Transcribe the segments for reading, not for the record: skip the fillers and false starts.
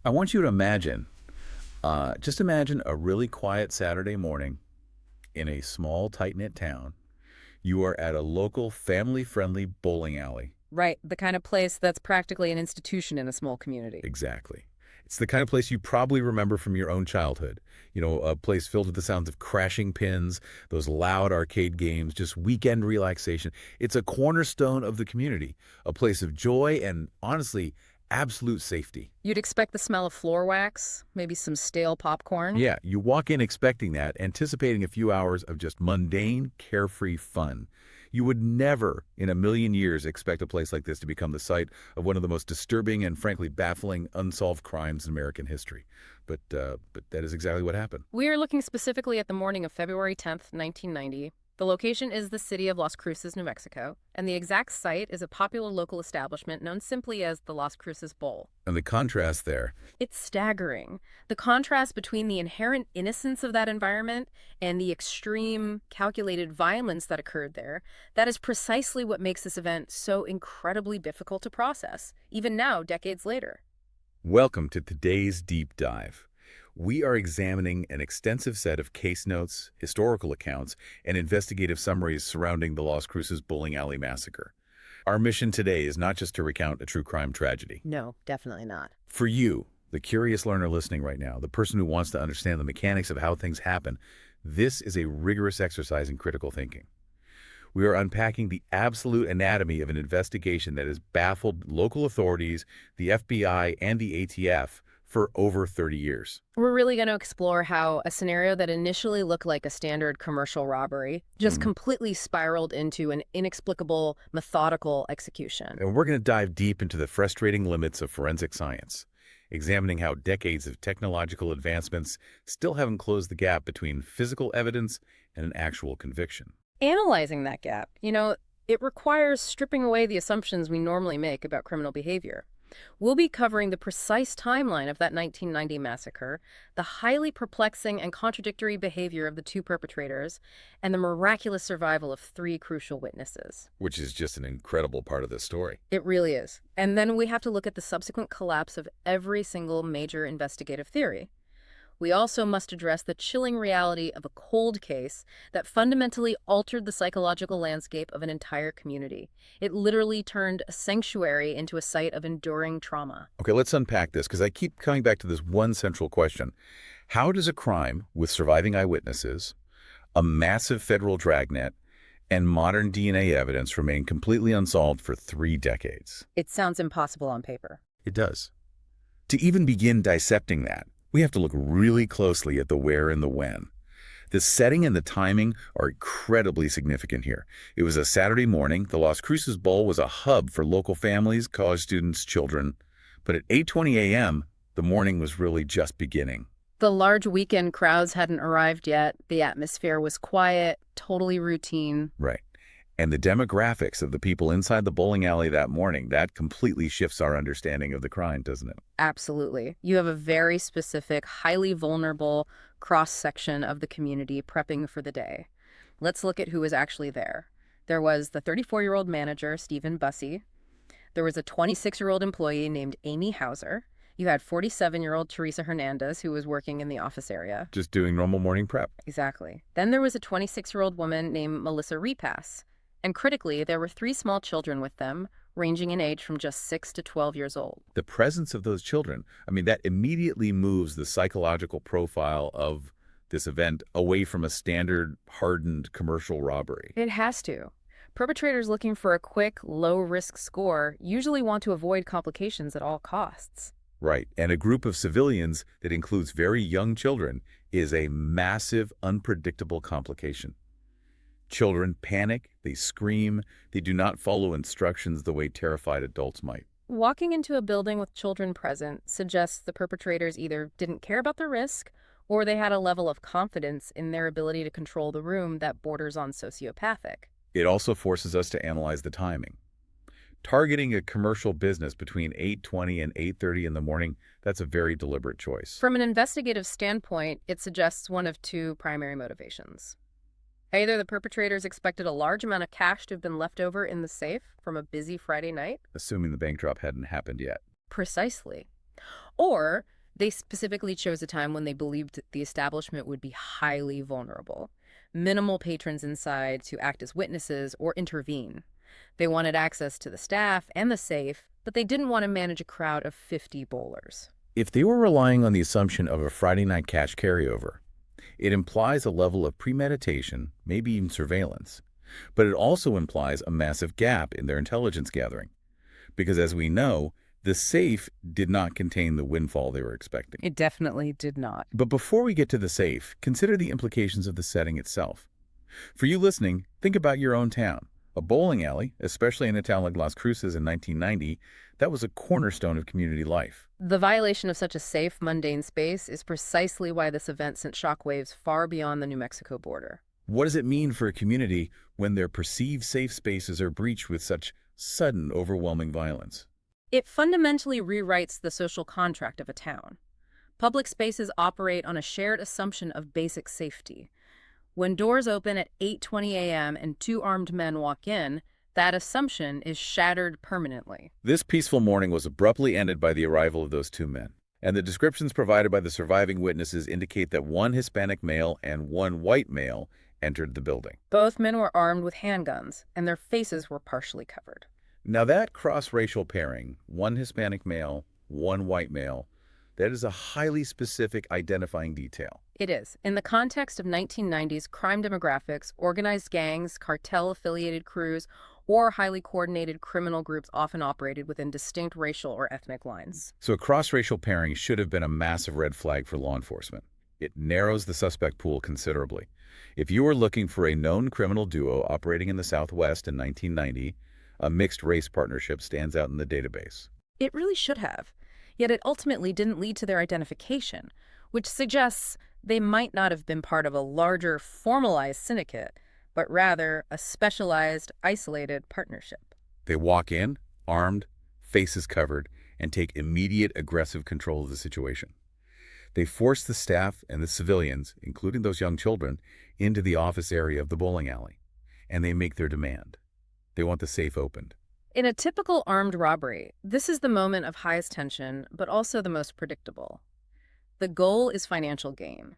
I want you to imagine, just imagine a really quiet Saturday morning in a small, tight-knit town. You are at a local, family-friendly bowling alley. Right, the kind of place that's practically an institution in a small community. Exactly. It's the kind of place you probably remember from your own childhood. A place filled with the sounds of crashing pins, those loud arcade games, just weekend relaxation. It's a cornerstone of the community, a place of joy and, honestly, absolute safety. You'd expect the smell of floor wax, maybe some stale popcorn. Yeah, you walk in expecting that, anticipating a few hours of just mundane, carefree fun. You would never in a million years expect a place like this to become the site of one of the most disturbing and frankly baffling unsolved crimes in American history. But that is exactly what happened. We are looking specifically at the morning of February 10th, 1990. The location is the city of Las Cruces, New Mexico, and the exact site is a popular local establishment known simply as the Las Cruces Bowl. And the contrast there. It's staggering. The contrast between the inherent innocence of that environment and the extreme, calculated violence that occurred there, that is precisely what makes this event so incredibly difficult to process, even now, decades later. Welcome to today's deep dive. We are examining an extensive set of case notes, historical accounts, and investigative summaries surrounding the Las Cruces Bowling Alley Massacre. Our mission today is not just to recount a true crime tragedy. No, definitely not. For you, the curious learner listening right now, the person who wants to understand the mechanics of how things happen, this is a rigorous exercise in critical thinking. We are unpacking the absolute anatomy of an investigation that has baffled local authorities, the FBI, and the ATF for over 30 years. We're really going to explore how a scenario that initially looked like a standard commercial robbery just completely spiraled into an inexplicable, methodical execution. And we're going to dive deep into the frustrating limits of forensic science, examining how decades of technological advancements still haven't closed the gap between physical evidence and an actual conviction. Analyzing that gap, it requires stripping away the assumptions we normally make about criminal behavior. We'll be covering the precise timeline of that 1990 massacre, the highly perplexing and contradictory behavior of the two perpetrators, and the miraculous survival of three crucial witnesses. Which is just an incredible part of this story. It really is. And then we have to look at the subsequent collapse of every single major investigative theory. We also must address the chilling reality of a cold case that fundamentally altered the psychological landscape of an entire community. It literally turned a sanctuary into a site of enduring trauma. Okay, let's unpack this because I keep coming back to this one central question. How does a crime with surviving eyewitnesses, a massive federal dragnet, and modern DNA evidence remain completely unsolved for 3 decades? It sounds impossible on paper. It does. To even begin dissecting that, we have to look really closely at the where and the when. The setting and the timing are incredibly significant here. It was a Saturday morning. The Las Cruces Bowl was a hub for local families, college students, children. But at 8:20 a.m., the morning was really just beginning. The large weekend crowds hadn't arrived yet. The atmosphere was quiet, totally routine. Right. And the demographics of the people inside the bowling alley that morning, that completely shifts our understanding of the crime, doesn't it? Absolutely. You have a very specific, highly vulnerable cross-section of the community prepping for the day. Let's look at who was actually there. There was the 34-year-old manager, Stephen Bussey. There was a 26-year-old employee named Amy Hauser. You had 47-year-old Teresa Hernandez, who was working in the office area. Just doing normal morning prep. Exactly. Then there was a 26-year-old woman named Melissa Repass. And critically, there were 3 small children with them, ranging in age from just 6 to 12 years old. The presence of those children, that immediately moves the psychological profile of this event away from a standard, hardened commercial robbery. It has to. Perpetrators looking for a quick, low-risk score usually want to avoid complications at all costs. Right. And a group of civilians that includes very young children is a massive, unpredictable complication. Children panic, they scream, they do not follow instructions the way terrified adults might. Walking into a building with children present suggests the perpetrators either didn't care about the risk or they had a level of confidence in their ability to control the room that borders on sociopathic. It also forces us to analyze the timing. Targeting a commercial business between 8:20 and 8:30 in the morning, that's a very deliberate choice. From an investigative standpoint, it suggests one of 2 primary motivations. Either the perpetrators expected a large amount of cash to have been left over in the safe from a busy Friday night. Assuming the bank drop hadn't happened yet. Precisely. Or they specifically chose a time when they believed the establishment would be highly vulnerable. Minimal patrons inside to act as witnesses or intervene. They wanted access to the staff and the safe, but they didn't want to manage a crowd of 50 bowlers. If they were relying on the assumption of a Friday night cash carryover, it implies a level of premeditation, maybe even surveillance. But it also implies a massive gap in their intelligence gathering. Because as we know, the safe did not contain the windfall they were expecting. It definitely did not. But before we get to the safe, consider the implications of the setting itself. For you listening, think about your own town. A bowling alley, especially in a town like Las Cruces in 1990, that was a cornerstone of community life. The violation of such a safe, mundane space is precisely why this event sent shockwaves far beyond the New Mexico border. What does it mean for a community when their perceived safe spaces are breached with such sudden, overwhelming violence? It fundamentally rewrites the social contract of a town. Public spaces operate on a shared assumption of basic safety. When doors open at 8:20 a.m. and two armed men walk in, that assumption is shattered permanently. This peaceful morning was abruptly ended by the arrival of those two men, and the descriptions provided by the surviving witnesses indicate that one Hispanic male and one white male entered the building. Both men were armed with handguns, and their faces were partially covered. Now that cross-racial pairing, one Hispanic male, one white male, that is a highly specific identifying detail. It is. In the context of 1990s crime demographics, organized gangs, cartel-affiliated crews, or highly coordinated criminal groups often operated within distinct racial or ethnic lines. So a cross-racial pairing should have been a massive red flag for law enforcement. It narrows the suspect pool considerably. If you were looking for a known criminal duo operating in the Southwest in 1990, a mixed-race partnership stands out in the database. It really should have. Yet it ultimately didn't lead to their identification, which suggests they might not have been part of a larger, formalized syndicate, but rather a specialized, isolated partnership. They walk in, armed, faces covered, and take immediate aggressive control of the situation. They force the staff and the civilians, including those young children, into the office area of the bowling alley, and they make their demand. They want the safe opened. In a typical armed robbery, this is the moment of highest tension, but also the most predictable. The goal is financial gain.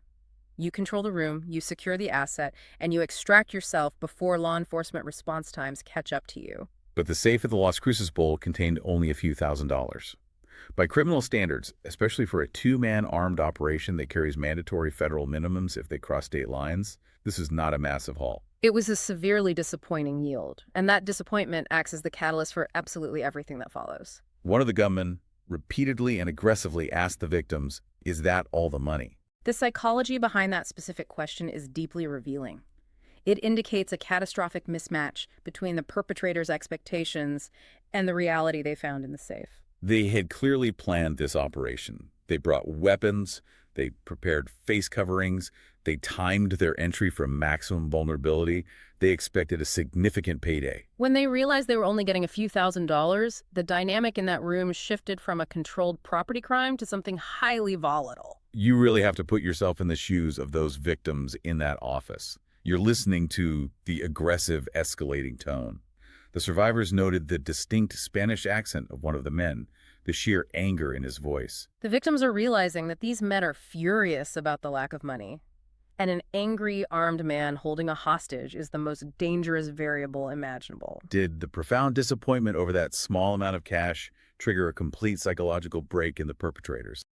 You control the room, you secure the asset, and you extract yourself before law enforcement response times catch up to you. But the safe at the Las Cruces Bowl contained only a few $1,000s. By criminal standards, especially for a two-man armed operation that carries mandatory federal minimums if they cross state lines, this is not a massive haul. It was a severely disappointing yield, and that disappointment acts as the catalyst for absolutely everything that follows. One of the gunmen repeatedly and aggressively asked the victims, "Is that all the money?" The psychology behind that specific question is deeply revealing. It indicates a catastrophic mismatch between the perpetrator's expectations and the reality they found in the safe. They had clearly planned this operation. They brought weapons, they prepared face coverings, they timed their entry for maximum vulnerability. They expected a significant payday. When they realized they were only getting a few $1,000s, the dynamic in that room shifted from a controlled property crime to something highly volatile. You really have to put yourself in the shoes of those victims in that office. You're listening to the aggressive, escalating tone. The survivors noted the distinct Spanish accent of one of the men, the sheer anger in his voice. The victims are realizing that these men are furious about the lack of money. And an angry, armed man holding a hostage is the most dangerous variable imaginable. Did the profound disappointment over that small amount of cash trigger a complete psychological break in the perpetrators?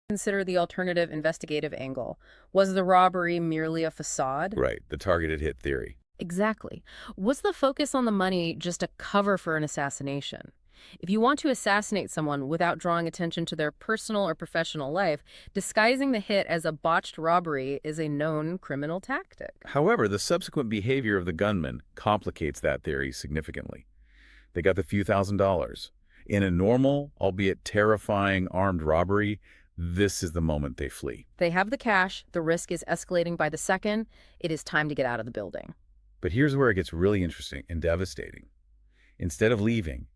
Consider the alternative investigative angle. Was the robbery merely a facade? Right, the targeted hit theory. Exactly. Was the focus on the money just a cover for an assassination? If you want to assassinate someone without drawing attention to their personal or professional life, disguising the hit as a botched robbery is a known criminal tactic. However, the subsequent behavior of the gunman complicates that theory significantly. They got the few $1,000s. In a normal, albeit terrifying armed robbery, this is the moment they flee. They have the cash, the risk is escalating by the second, it is time to get out of the building. But here's where it gets really interesting and devastating. Instead of leaving,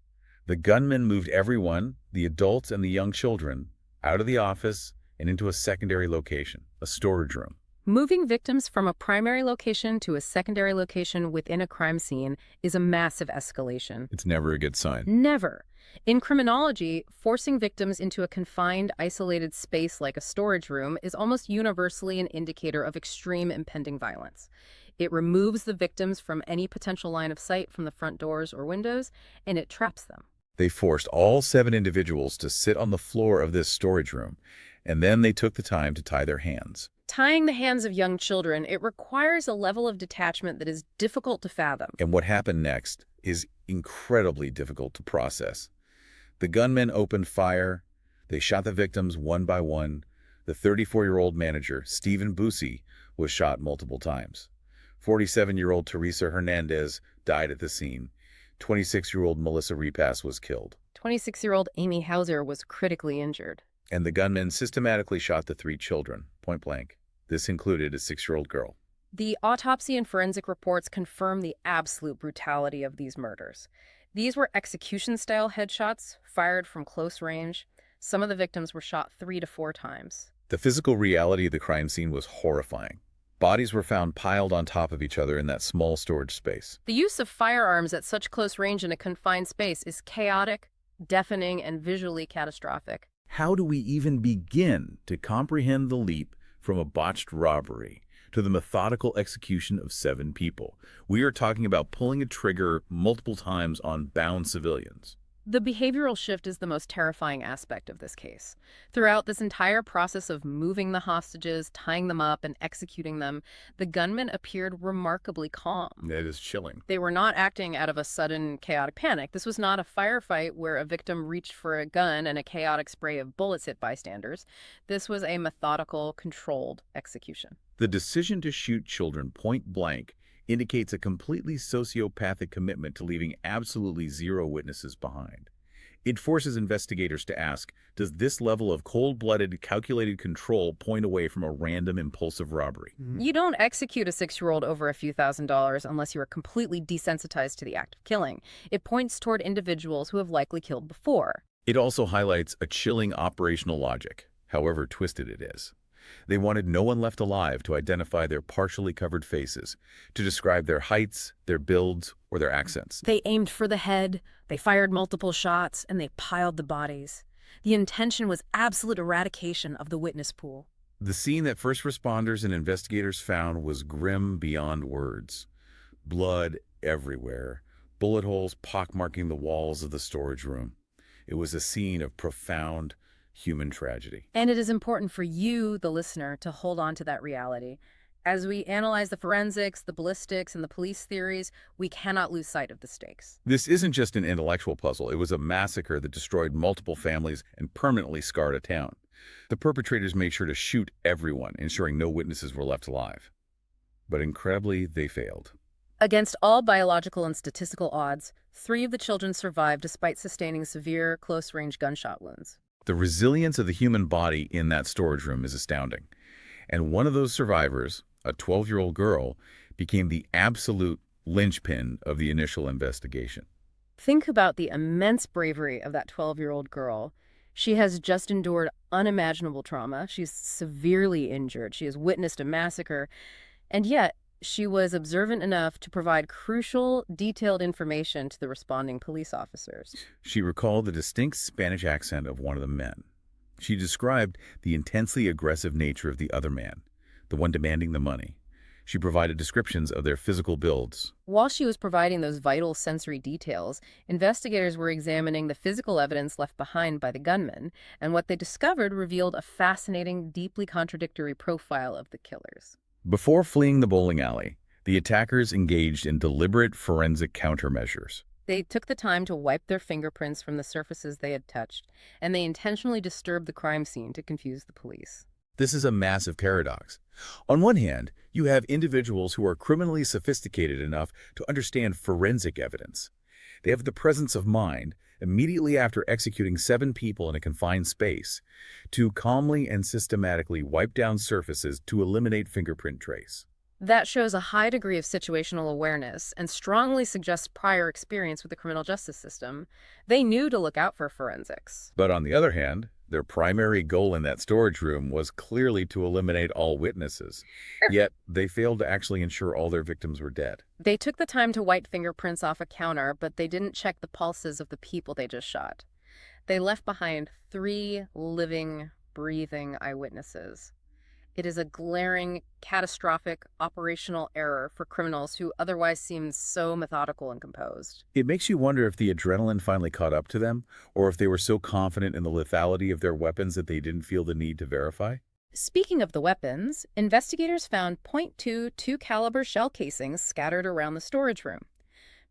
the gunman moved everyone, the adults and the young children, out of the office and into a secondary location, a storage room. Moving victims from a primary location to a secondary location within a crime scene is a massive escalation. It's never a good sign. Never. In criminology, forcing victims into a confined, isolated space like a storage room is almost universally an indicator of extreme impending violence. It removes the victims from any potential line of sight from the front doors or windows, and it traps them. They forced all 7 individuals to sit on the floor of this storage room, and then they took the time to tie their hands. Tying the hands of young children, it requires a level of detachment that is difficult to fathom. And what happened next is incredibly difficult to process. The gunmen opened fire. They shot the victims one by one. The 34-year-old manager, Stephen Busey, was shot multiple times. 47-year-old Teresa Hernandez died at the scene. 26-year-old Melissa Repass was killed. 26-year-old Amy Hauser was critically injured. And the gunmen systematically shot the 3 children, point blank. This included a 6-year-old girl. The autopsy and forensic reports confirm the absolute brutality of these murders. These were execution-style headshots fired from close range. Some of the victims were shot 3 to 4 times. The physical reality of the crime scene was horrifying. Bodies were found piled on top of each other in that small storage space. The use of firearms at such close range in a confined space is chaotic, deafening, and visually catastrophic. How do we even begin to comprehend the leap from a botched robbery to the methodical execution of 7 people? We are talking about pulling a trigger multiple times on bound civilians. The behavioral shift is the most terrifying aspect of this case. Throughout this entire process of moving the hostages, tying them up, and executing them, the gunmen appeared remarkably calm. That is chilling. They were not acting out of a sudden chaotic panic. This was not a firefight where a victim reached for a gun and a chaotic spray of bullets hit bystanders. This was a methodical, controlled execution. The decision to shoot children point blank indicates a completely sociopathic commitment to leaving absolutely 0 witnesses behind. It forces investigators to ask, does this level of cold-blooded, calculated control point away from a random, impulsive robbery? You don't execute a 6-year-old over a few $1,000s unless you are completely desensitized to the act of killing. It points toward individuals who have likely killed before. It also highlights a chilling operational logic, however twisted it is. They wanted no one left alive to identify their partially covered faces, to describe their heights, their builds, or their accents. They aimed for the head, they fired multiple shots, and they piled the bodies. The intention was absolute eradication of the witness pool. The scene that first responders and investigators found was grim beyond words. Blood everywhere, bullet holes pockmarking the walls of the storage room. It was a scene of profound human tragedy. And it is important for you, the listener, to hold on to that reality. As we analyze the forensics, the ballistics, and the police theories, we cannot lose sight of the stakes. This isn't just an intellectual puzzle. It was a massacre that destroyed multiple families and permanently scarred a town. The perpetrators made sure to shoot everyone, ensuring no witnesses were left alive. But incredibly, they failed. Against all biological and statistical odds, 3 of the children survived despite sustaining severe close-range gunshot wounds. The resilience of the human body in that storage room is astounding. And one of those survivors, a 12-year-old girl, became the absolute linchpin of the initial investigation. Think about the immense bravery of that 12-year-old girl. She has just endured unimaginable trauma. She's severely injured. She has witnessed a massacre. And yet, she was observant enough to provide crucial, detailed information to the responding police officers. She recalled the distinct Spanish accent of one of the men. She described the intensely aggressive nature of the other man, the one demanding the money. She provided descriptions of their physical builds. While she was providing those vital sensory details, investigators were examining the physical evidence left behind by the gunmen, and what they discovered revealed a fascinating, deeply contradictory profile of the killers. Before fleeing the bowling alley, the attackers engaged in deliberate forensic countermeasures. They took the time to wipe their fingerprints from the surfaces they had touched, and they intentionally disturbed the crime scene to confuse the police. This is a massive paradox. On one hand, you have individuals who are criminally sophisticated enough to understand forensic evidence. They have the presence of mind, immediately after executing 7 people in a confined space, to calmly and systematically wipe down surfaces to eliminate fingerprint trace. That shows a high degree of situational awareness and strongly suggests prior experience with the criminal justice system. They knew to look out for forensics. But on the other hand, Their primary goal in that storage room was clearly to eliminate all witnesses, yet they failed to actually ensure all their victims were dead. They took the time to wipe fingerprints off a counter, but they didn't check the pulses of the people they just shot. They left behind 3 living, breathing eyewitnesses. It is a glaring, catastrophic operational error for criminals who otherwise seem so methodical and composed. It makes you wonder if the adrenaline finally caught up to them, or if they were so confident in the lethality of their weapons that they didn't feel the need to verify. Speaking of the weapons, investigators found .22 caliber shell casings scattered around the storage room.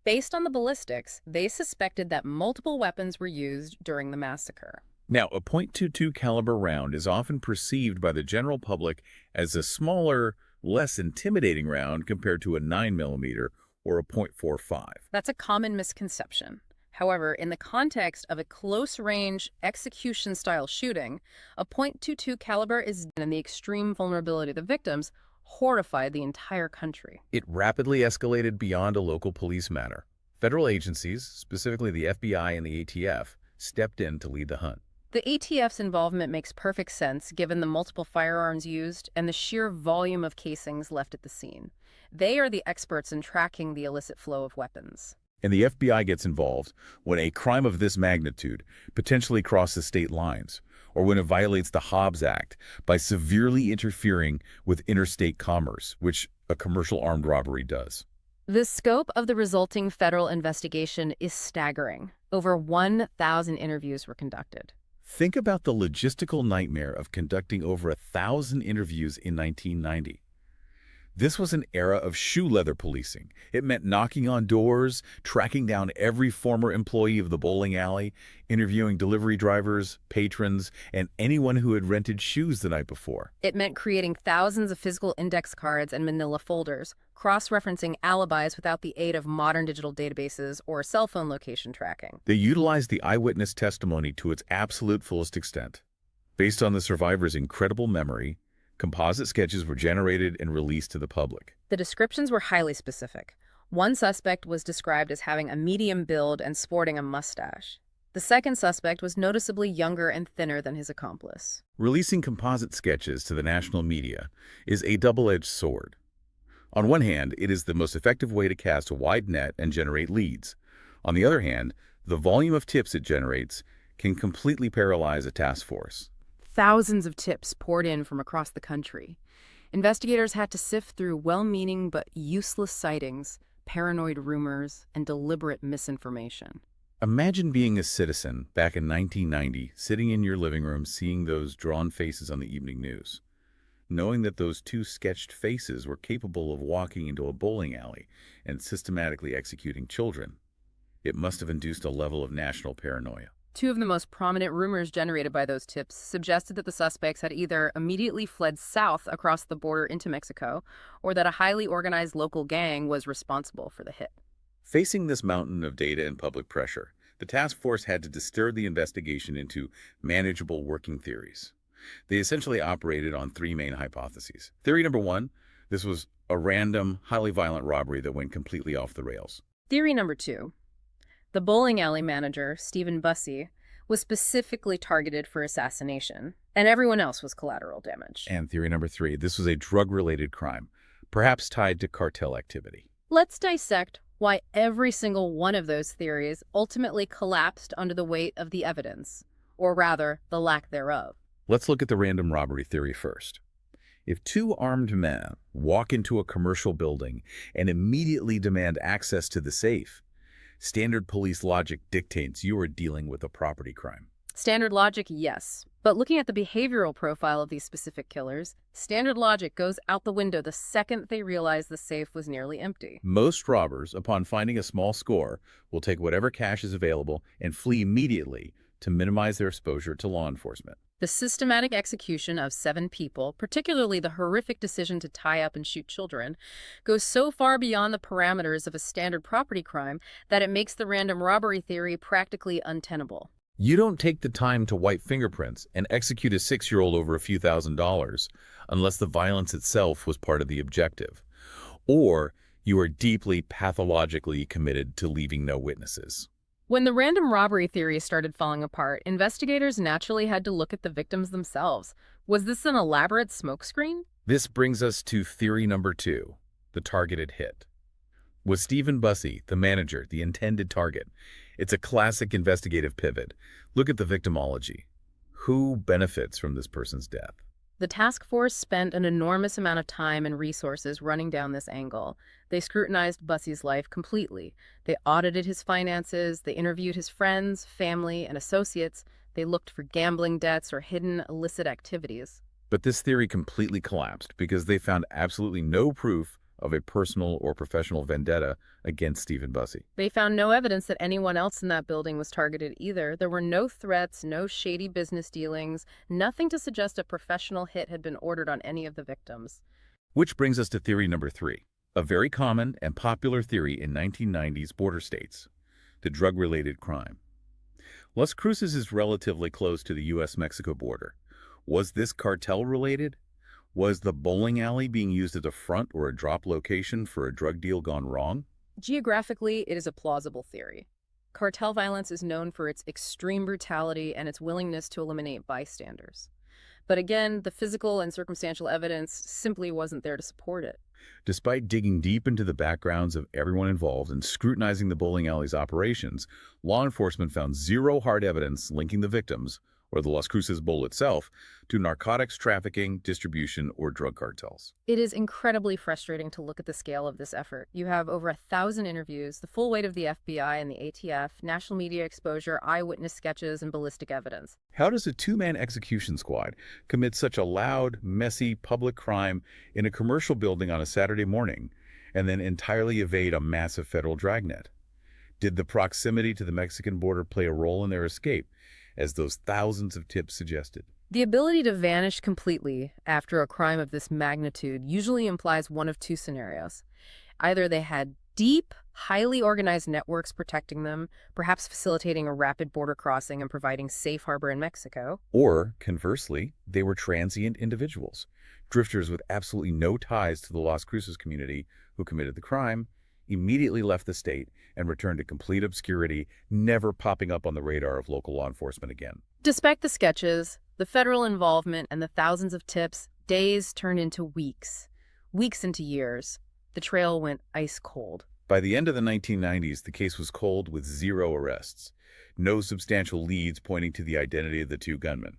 Based on the ballistics, they suspected that multiple weapons were used during the massacre. Now, a .22 caliber round is often perceived by the general public as a smaller, less intimidating round compared to a 9mm or a .45. That's a common misconception. However, in the context of a close-range, execution-style shooting, a .22 caliber is, and the extreme vulnerability of the victims horrified the entire country. It rapidly escalated beyond a local police matter. Federal agencies, specifically the FBI and the ATF, stepped in to lead the hunt. The ATF's involvement makes perfect sense given the multiple firearms used and the sheer volume of casings left at the scene. They are the experts in tracking the illicit flow of weapons. And the FBI gets involved when a crime of this magnitude potentially crosses state lines, or when it violates the Hobbs Act by severely interfering with interstate commerce, which a commercial armed robbery does. The scope of the resulting federal investigation is staggering. Over 1,000 interviews were conducted. Think about the logistical nightmare of conducting over 1,000 interviews in 1990. This was an era of shoe leather policing. It meant knocking on doors, tracking down every former employee of the bowling alley, interviewing delivery drivers, patrons, and anyone who had rented shoes the night before. It meant creating thousands of physical index cards and manila folders, cross-referencing alibis without the aid of modern digital databases or cell phone location tracking. They utilized the eyewitness testimony to its absolute fullest extent. Based on the survivors' incredible memory, composite sketches were generated and released to the public. The descriptions were highly specific. One suspect was described as having a medium build and sporting a mustache. The second suspect was noticeably younger and thinner than his accomplice. Releasing composite sketches to the national media is a double-edged sword. On one hand, it is the most effective way to cast a wide net and generate leads. On the other hand, the volume of tips it generates can completely paralyze a task force. Thousands of tips poured in from across the country. Investigators had to sift through well-meaning but useless sightings, paranoid rumors, and deliberate misinformation. Imagine being a citizen back in 1990, sitting in your living room seeing those drawn faces on the evening news, knowing that those 2 sketched faces were capable of walking into a bowling alley and systematically executing children. It must have induced a level of national paranoia. 2 of the most prominent rumors generated by those tips suggested that the suspects had either immediately fled south across the border into Mexico, or that a highly organized local gang was responsible for the hit. Facing this mountain of data and public pressure, the task force had to distill the investigation into manageable working theories. They essentially operated on 3 main hypotheses. Theory number 1, this was a random, highly violent robbery that went completely off the rails. Theory number 2. The bowling alley manager, Stephen Bussey, was specifically targeted for assassination, and everyone else was collateral damage. And theory number 3, this was a drug-related crime, perhaps tied to cartel activity. Let's dissect why every single one of those theories ultimately collapsed under the weight of the evidence, or rather, the lack thereof. Let's look at the random robbery theory first. If 2 armed men walk into a commercial building and immediately demand access to the safe, standard police logic dictates you are dealing with a property crime. Standard logic, yes. But looking at the behavioral profile of these specific killers, standard logic goes out the window the second they realize the safe was nearly empty. Most robbers, upon finding a small score, will take whatever cash is available and flee immediately to minimize their exposure to law enforcement. The systematic execution of 7 people, particularly the horrific decision to tie up and shoot children, goes so far beyond the parameters of a standard property crime that it makes the random robbery theory practically untenable. You don't take the time to wipe fingerprints and execute a 6-year-old over a few $1,000s unless the violence itself was part of the objective, or you are deeply pathologically committed to leaving no witnesses. When the random robbery theory started falling apart, investigators naturally had to look at the victims themselves. Was this an elaborate smokescreen? This brings us to theory number 2, the targeted hit. Was Stephen Bussey, the manager, the intended target? It's a classic investigative pivot. Look at the victimology. Who benefits from this person's death? The task force spent an enormous amount of time and resources running down this angle. They scrutinized Bussey's life completely. They audited his finances, they interviewed his friends, family, and associates. They looked for gambling debts or hidden illicit activities. But this theory completely collapsed because they found absolutely no proof of a personal or professional vendetta against Stephen Bussey. They found no evidence that anyone else in that building was targeted either. There were no threats, no shady business dealings, nothing to suggest a professional hit had been ordered on any of the victims. Which brings us to theory number 3, a very common and popular theory in 1990s border states, the drug-related crime. Las Cruces is relatively close to the U.S.-Mexico border. Was this cartel-related? Was the bowling alley being used as a front or a drop location for a drug deal gone wrong? Geographically, it is a plausible theory. Cartel violence is known for its extreme brutality and its willingness to eliminate bystanders. But again, the physical and circumstantial evidence simply wasn't there to support it. Despite digging deep into the backgrounds of everyone involved and scrutinizing the bowling alley's operations, law enforcement found zero hard evidence linking the victims, or the Las Cruces Bowl itself, to narcotics trafficking, distribution, or drug cartels. It is incredibly frustrating to look at the scale of this effort. You have over 1,000 interviews, the full weight of the FBI and the ATF, national media exposure, eyewitness sketches, and ballistic evidence. How does a two-man execution squad commit such a loud, messy, public crime in a commercial building on a Saturday morning and then entirely evade a massive federal dragnet? Did the proximity to the Mexican border play a role in their escape, as those thousands of tips suggested? The ability to vanish completely after a crime of this magnitude usually implies one of two scenarios. Either they had deep, highly organized networks protecting them, perhaps facilitating a rapid border crossing and providing safe harbor in Mexico. Or, conversely, they were transient individuals, drifters with absolutely no ties to the Las Cruces community who committed the crime, immediately left the state, and returned to complete obscurity, never popping up on the radar of local law enforcement again. Despite the sketches, the federal involvement, and the thousands of tips, days turned into weeks. Weeks into years. The trail went ice cold. By the end of the 1990s, the case was cold with zero arrests, no substantial leads pointing to the identity of the two gunmen.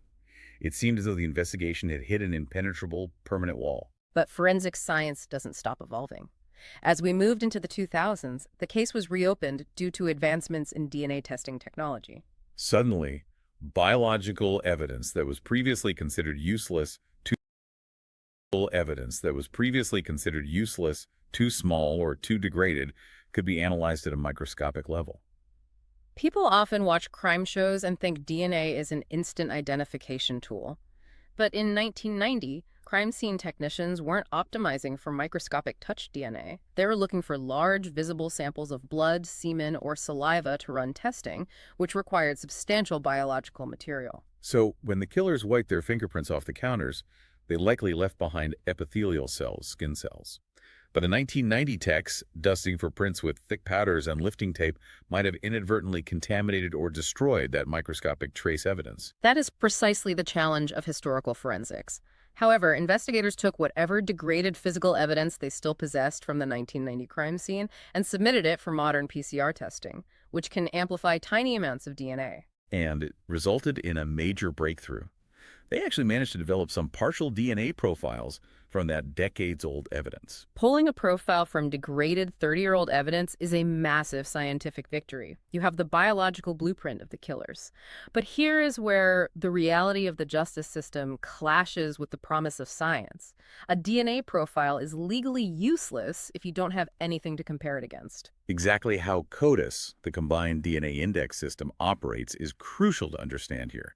It seemed as though the investigation had hit an impenetrable, permanent wall. But forensic science doesn't stop evolving. As we moved into the 2000s, the case was reopened due to advancements in DNA testing technology. Suddenly, biological evidence that was previously considered useless, too small, or too degraded, could be analyzed at a microscopic level. People often watch crime shows and think DNA is an instant identification tool. But in 1990, crime scene technicians weren't optimizing for microscopic touch DNA. They were looking for large, visible samples of blood, semen, or saliva to run testing, which required substantial biological material. So, when the killers wiped their fingerprints off the counters, they likely left behind epithelial cells, skin cells. But in 1990 techs, dusting for prints with thick powders and lifting tape might have inadvertently contaminated or destroyed that microscopic trace evidence. That is precisely the challenge of historical forensics. However, investigators took whatever degraded physical evidence they still possessed from the 1990 crime scene and submitted it for modern PCR testing, which can amplify tiny amounts of DNA. And it resulted in a major breakthrough. They actually managed to develop some partial DNA profiles from that decades-old evidence. Pulling a profile from degraded 30-year-old evidence is a massive scientific victory. You have the biological blueprint of the killers. But here is where the reality of the justice system clashes with the promise of science. A DNA profile is legally useless if you don't have anything to compare it against. Exactly how CODIS, the Combined DNA Index System, operates is crucial to understand here.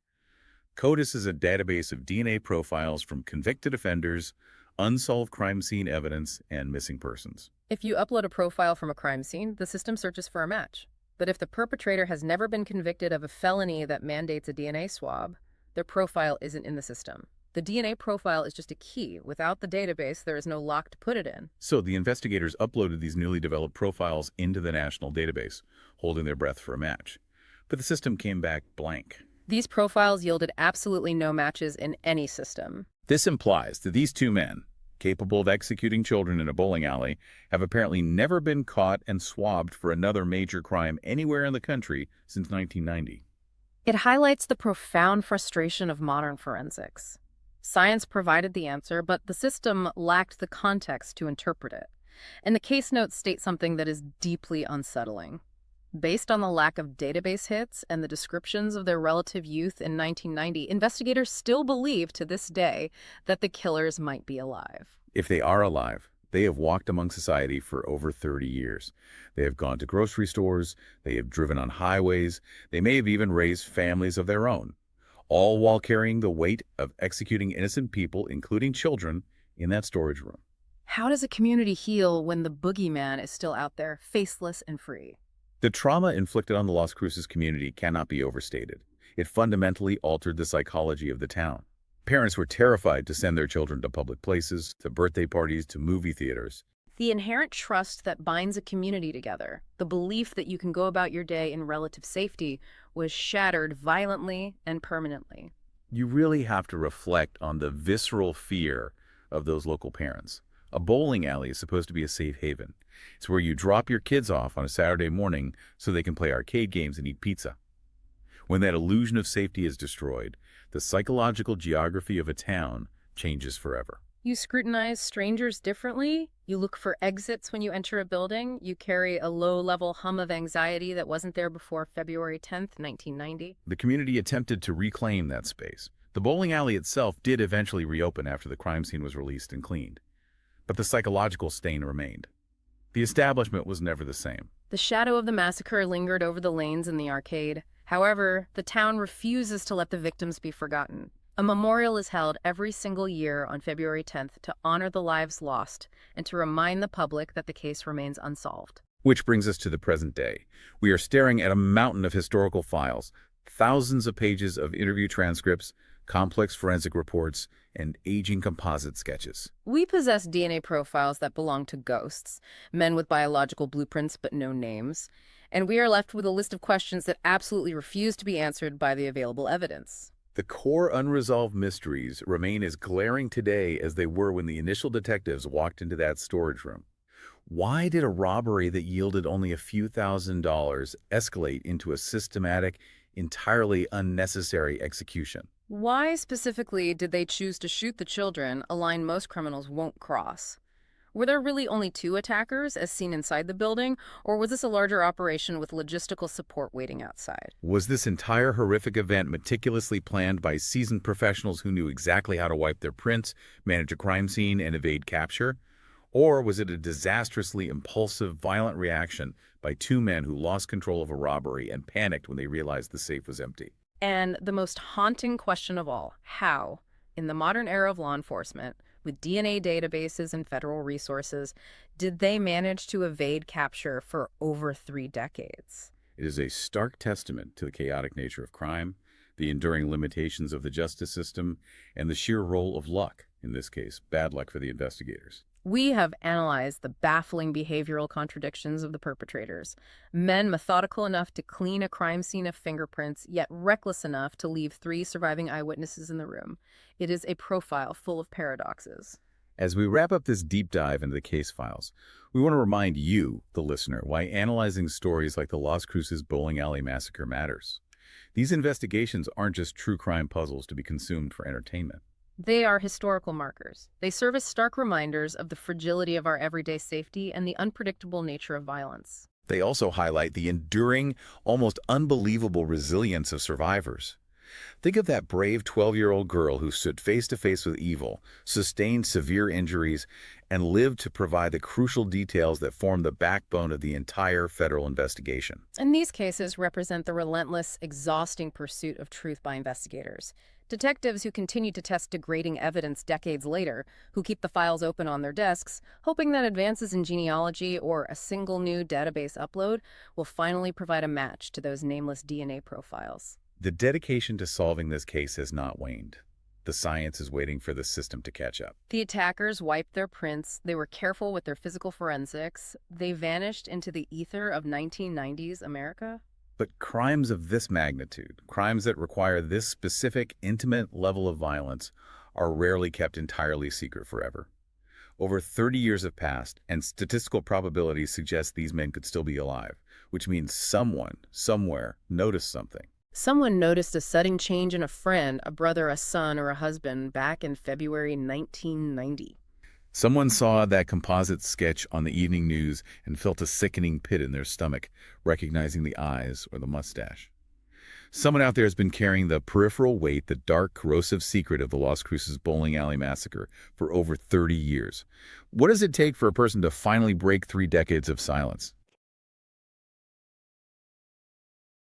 CODIS is a database of DNA profiles from convicted offenders, unsolved crime scene evidence, and missing persons. If you upload a profile from a crime scene, the system searches for a match. But if the perpetrator has never been convicted of a felony that mandates a DNA swab, their profile isn't in the system. The DNA profile is just a key. Without the database, there is no lock to put it in. So the investigators uploaded these newly developed profiles into the national database, holding their breath for a match. But the system came back blank. These profiles yielded absolutely no matches in any system. This implies that these two men, capable of executing children in a bowling alley, have apparently never been caught and swabbed for another major crime anywhere in the country since 1990. It highlights the profound frustration of modern forensics. Science provided the answer, but the system lacked the context to interpret it. And the case notes state something that is deeply unsettling. Based on the lack of database hits and the descriptions of their relative youth in 1990, investigators still believe to this day that the killers might be alive. If they are alive, they have walked among society for over 30 years. They have gone to grocery stores, they have driven on highways, they may have even raised families of their own, all while carrying the weight of executing innocent people, including children, in that storage room. How does a community heal when the boogeyman is still out there, faceless and free? The trauma inflicted on the Las Cruces community cannot be overstated. It fundamentally altered the psychology of the town. Parents were terrified to send their children to public places, to birthday parties, to movie theaters. The inherent trust that binds a community together, the belief that you can go about your day in relative safety, was shattered violently and permanently. You really have to reflect on the visceral fear of those local parents. A bowling alley is supposed to be a safe haven. It's where you drop your kids off on a Saturday morning so they can play arcade games and eat pizza. When that illusion of safety is destroyed, the psychological geography of a town changes forever. You scrutinize strangers differently. You look for exits when you enter a building. You carry a low-level hum of anxiety that wasn't there before February 10th, 1990. The community attempted to reclaim that space. The bowling alley itself did eventually reopen after the crime scene was released and cleaned. But the psychological stain remained. The establishment was never the same. The shadow of the massacre lingered over the lanes and the arcade. However, the town refuses to let the victims be forgotten. A memorial is held every single year on February 10th to honor the lives lost and to remind the public that the case remains unsolved. Which brings us to the present day. We are staring at a mountain of historical files, thousands of pages of interview transcripts, complex forensic reports, and aging composite sketches. We possess DNA profiles that belong to ghosts, men with biological blueprints but no names, and we are left with a list of questions that absolutely refuse to be answered by the available evidence. The core unresolved mysteries remain as glaring today as they were when the initial detectives walked into that storage room. Why did a robbery that yielded only a few $1,000s escalate into a systematic, entirely unnecessary execution? Why specifically did they choose to shoot the children, a line most criminals won't cross? Were there really only two attackers, as seen inside the building, or was this a larger operation with logistical support waiting outside? Was this entire horrific event meticulously planned by seasoned professionals who knew exactly how to wipe their prints, manage a crime scene, and evade capture? Or was it a disastrously impulsive, violent reaction by two men who lost control of a robbery and panicked when they realized the safe was empty? And the most haunting question of all, how, in the modern era of law enforcement, with DNA databases and federal resources, did they manage to evade capture for over 3 decades? It is a stark testament to the chaotic nature of crime, the enduring limitations of the justice system, and the sheer role of luck, in this case, bad luck for the investigators. We have analyzed the baffling behavioral contradictions of the perpetrators. Men methodical enough to clean a crime scene of fingerprints, yet reckless enough to leave 3 surviving eyewitnesses in the room. It is a profile full of paradoxes. As we wrap up this deep dive into the case files, we want to remind you, the listener, why analyzing stories like the Las Cruces Bowling Alley Massacre matters. These investigations aren't just true crime puzzles to be consumed for entertainment. They are historical markers. They serve as stark reminders of the fragility of our everyday safety and the unpredictable nature of violence. They also highlight the enduring, almost unbelievable resilience of survivors. Think of that brave 12-year-old girl who stood face-to-face with evil, sustained severe injuries, and lived to provide the crucial details that form the backbone of the entire federal investigation. And these cases represent the relentless, exhausting pursuit of truth by investigators. Detectives who continue to test degrading evidence decades later, who keep the files open on their desks, hoping that advances in genealogy or a single new database upload will finally provide a match to those nameless DNA profiles. The dedication to solving this case has not waned. The science is waiting for the system to catch up. The attackers wiped their prints. They were careful with their physical forensics. They vanished into the ether of 1990s America. But crimes of this magnitude, crimes that require this specific, intimate level of violence, are rarely kept entirely secret forever. Over 30 years have passed, and statistical probabilities suggest these men could still be alive, which means someone, somewhere, noticed something. Someone noticed a sudden change in a friend, a brother, a son, or a husband back in February 1990. Someone saw that composite sketch on the evening news and felt a sickening pit in their stomach, recognizing the eyes or the mustache. Someone out there has been carrying the peripheral weight, the dark, corrosive secret of the Las Cruces Bowling Alley Massacre for over 30 years. What does it take for a person to finally break 3 decades of silence?